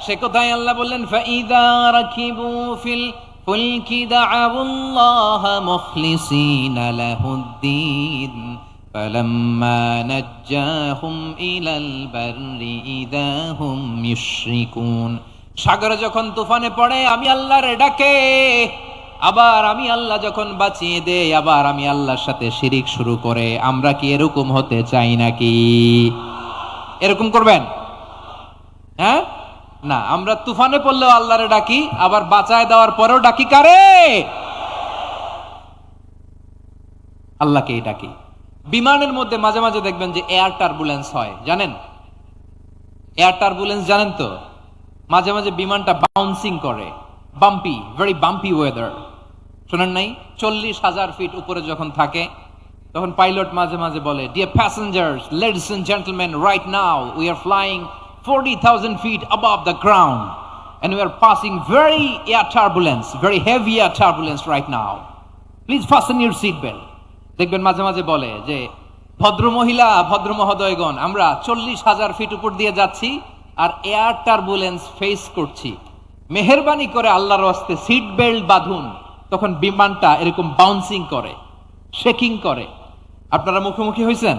সে কোথায় আল্লাহ বললেন ফাইদা রাকিবু ফিল ফুলকি দা'আউল্লাহ মুখলিসিনা লাহুদ্দিন ফালাম্মা নাজ্জাহুম ইলাল বাররি ইযা হুম ইউশরিকুন। সাগরে যখন তুফানে পড়ে আমি আল্লাহর ডাকে, আবার আমি আল্লাহ যখন বাঁচিয়ে দেই, আবার আমি আল্লাহর সাথে শিরিক শুরু করে। আমরা কি এরকম হতে চাই নাকি? এরকম করবেন? হ্যাঁ না, আমরা তুফানে পড়লেও আল্লাহরে ডাকি, আবার বাঁচায় দেওয়ার পরেও ডাকি কারে? আল্লাহকেই ডাকি। বিমানের মধ্যে মাঝে মাঝে দেখবেন যে এয়ার টার্বুলেন্স হয়, জানেন? এয়ার টার্বুলেন্স জানেন তো? মাঝে মাঝে বিমানটা বাউন্সিং করে, বাম্পি, ভেরি বাম্পি ওয়েদার। শোনেন নাই? 40,000 ফিট উপরে যখন থাকে তখন পাইলট মাঝে মাঝে বলে, dear passengers, ladies and gentleman, right now we are flying 40,000 feet above the ground and we are passing very air turbulence, very heavy air turbulence right now. Please fasten your seat belt. দেখবেন মাঝে মাঝে বলে যে ভদ্র মহিলা, ভদ্র মহোদয়গণ, আমরা 40,000 ফিট উপর দিয়ে যাচ্ছি আর এয়ার টার্বুলেন্স ফেস করছি, মেহেরবানি করে আল্লাহর ওয়াস্তে সিট বেল্ট বাঁধুন। তখন বিমানটা এরকম বাউন্সিং করে, শেকিং করে। আপনারা মুখোমুখি হয়েছেন?